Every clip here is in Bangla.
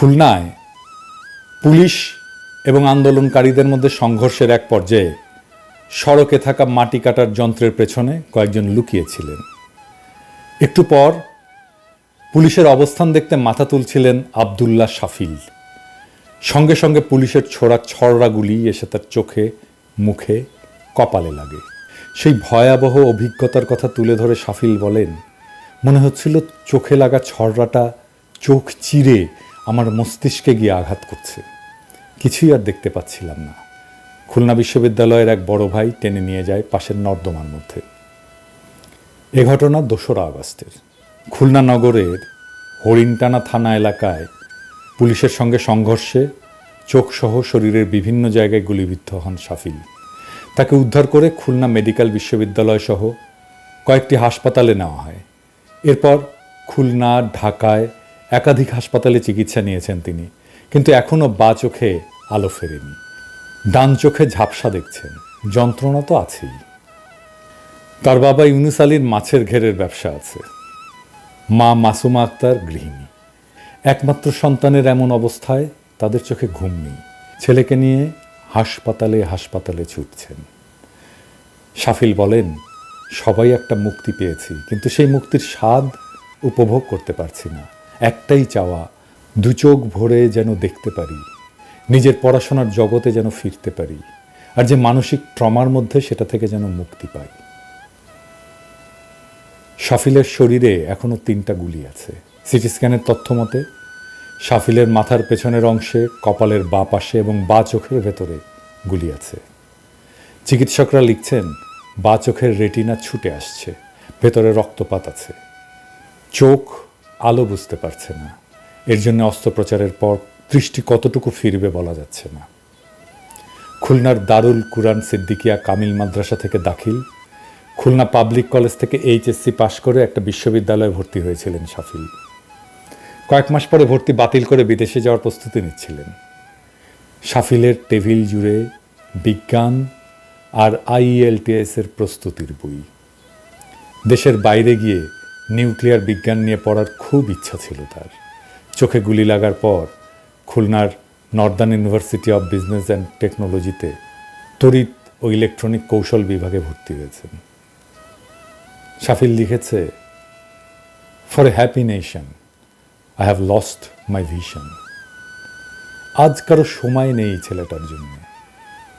খুলনায় পুলিশ এবং আন্দোলনকারীদের মধ্যে সংঘর্ষের এক পর্যায়ে সড়কে থাকা মাটি কাটার যন্ত্রের পেছনে কয়েকজন লুকিয়েছিলেন। একটু পর পুলিশের অবস্থান দেখতে মাথা তুলছিলেন আবদুল্লাহ শাফিল। সঙ্গে সঙ্গে পুলিশের ছোড়া ছড়রা গুলি এসে তার চোখে, মুখে, কপালে লাগে। সেই ভয়াবহ অভিজ্ঞতার কথা তুলে ধরে শাফিল বলেন, মনে হচ্ছিল চোখে লাগা ছড়রাটা চোখ চিরে আমার মস্তিষ্কে গিয়ে আঘাত করছে। কিছুই আর দেখতে পাচ্ছিলাম না। খুলনা বিশ্ববিদ্যালয়ের এক বড় ভাই টেনে নিয়ে যায় পাশের নর্দমার মধ্যে। এ ঘটনা ২রা আগস্টের। খুলনা নগরের হরিণটানা থানা এলাকায় পুলিশের সঙ্গে সংঘর্ষে চোখসহ শরীরের বিভিন্ন জায়গায় গুলিবিদ্ধ হন শাফিল। তাকে উদ্ধার করে খুলনা মেডিকেল বিশ্ববিদ্যালয় সহ কয়েকটি হাসপাতালে নেওয়া হয়। এরপর খুলনা, ঢাকায় একাধিক হাসপাতালে চিকিৎসা নিয়েছেন তিনি, কিন্তু এখনও বাঁ চোখে আলো ফেরেনি। ডান চোখে ঝাপসা দেখছেন, যন্ত্রণা তো আছেই। তার বাবা ইউনুস আলীর মাছের ঘেরের ব্যবসা আছে, মা মাসুমা আক্তার গৃহিণী। একমাত্র সন্তানের এমন অবস্থায় তাদের চোখে ঘুম নেই। ছেলেকে নিয়ে হাসপাতালে হাসপাতালে ছুটছেন। শাফিল বলেন, সবাই একটা মুক্তি পেয়েছি, কিন্তু সেই মুক্তির স্বাদ উপভোগ করতে পারছি না। একটাই চাওয়া, দু চোখ ভরে যেন দেখতে পারি, নিজের পড়াশোনার জগতে যেন ফিরতে পারি, আর যে মানসিক ট্রমার মধ্যে সেটা থেকে যেন মুক্তি পাই। শাফিলের শরীরে এখনও 3টা গুলি আছে। সিটি স্ক্যানের তথ্য মতে শাফিলের মাথার পেছনের অংশে, কপালের বাঁ পাশে এবং বাঁ চোখের ভেতরে গুলি আছে। চিকিৎসকরা লিখছেন, বাঁ চোখের রেটিনা ছুটে আসছে, ভেতরে রক্তপাত আছে। চোখ আলো বুঝতে পারছে না। এর জন্য অস্ত্রোপচারের পর দৃষ্টি কতটুকু ফিরবে বলা যাচ্ছে না। খুলনার দারুল কুরআন সিদ্দিকিয়া কামিল মাদ্রাসা থেকে দাখিল, খুলনা পাবলিক কলেজ থেকে এইচএসসি পাশ করে একটা বিশ্ববিদ্যালয়ে ভর্তি হয়েছিলেন শাফিল। কয়েক মাস পরে ভর্তি বাতিল করে বিদেশে যাওয়ার প্রস্তুতি নিচ্ছিলেন। শাফিলের টেবিল জুড়ে বিজ্ঞান আর IELTS-এর প্রস্তুতির বই। দেশের বাইরে গিয়ে নিউক্লিয়ার বিজ্ঞান নিয়ে পড়ার খুব ইচ্ছা ছিল তার। চোখে গুলি লাগার পর খুলনার Northern university of business and টেকনোলজিতে তড়িৎ ও ইলেকট্রনিক কৌশল বিভাগে ভর্তি হয়েছেন। শাফিল লিখেছে, for a happy nation I have lost my vision. আজ কারো সময় নেই ছেলেটার জন্য।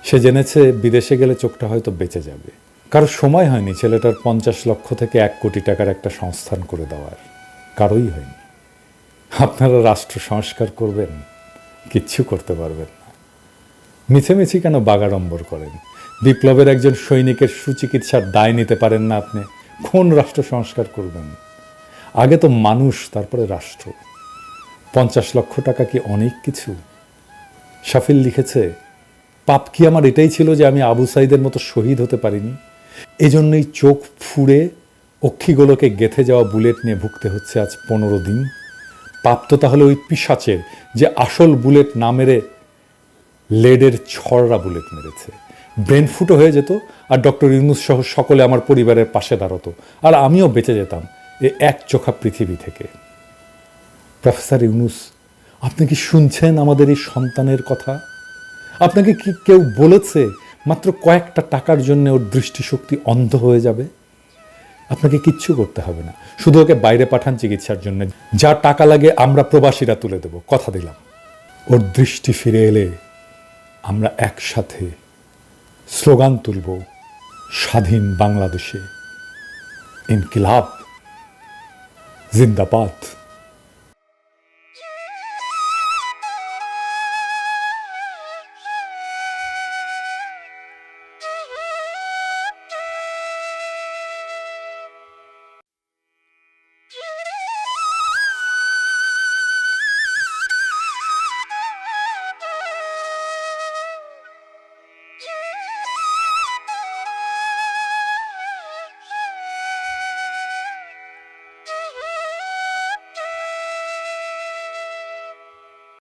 সে জেনেছে বিদেশে গেলে চোখটা হয়তো বেঁচে যাবে। কারো সময় হয়নি ছেলেটার 50 লক্ষ থেকে 1 কোটি টাকার একটা সংস্থান করে দেওয়ার। কারোই হয়নি। আপনারা রাষ্ট্র সংস্কার করবেন, কিচ্ছু করতে পারবেন না। মিছেমিছি কেন বাগাড়ম্বর করেন? বিপ্লবের একজন সৈনিকের সুচিকিৎসার দায় নিতে পারেন না আপনি? কোন রাষ্ট্র সংস্কার করবেন? আগে তো মানুষ, তারপরে রাষ্ট্র। 50 লক্ষ টাকা কি অনেক কিছু? শাফিল লিখেছে, পাপ কি আমার এটাই ছিল যে আমি আবু সাইদের মতো শহীদ হতে পারিনি? এজন্যই চোখ ফুঁড়ে অক্ষিগোলকে গেঁথে যাওয়া বুলেট নিয়ে ভুগতে হচ্ছে আজ 15 দিন। পাপ তো তাহলে ওই পিশাচের, যে আসল বুলেট না মেরে লেডের ছড়রা বুলেট মেরেছে। ব্রেন ফুটো হয়ে যেত, আর ডক্টর ইউনুস সহ সকলে আমার পরিবারের পাশে দাঁড়াতো, আর আমিও বেঁচে যেতাম এ এক চোখা পৃথিবী থেকে। প্রফেসর ইউনুস, আপনি কি শুনছেন আমাদের এই সন্তানের কথা? আপনাকে কি কেউ বলেছে মাত্র কয়েকটা টাকার জন্য ওর দৃষ্টিশক্তি অন্ধ হয়ে যাবে? আপনাকে কিচ্ছু করতে হবে না, শুধু ওকে বাইরে পাঠান চিকিৎসার জন্য। যা টাকা লাগে আমরা প্রবাসীরা তুলে দেব, কথা দিলাম। ওর দৃষ্টি ফিরে এলে আমরা একসাথে স্লোগান তুলব, স্বাধীন বাংলাদেশে ইনকিলাব জিন্দাবাদ।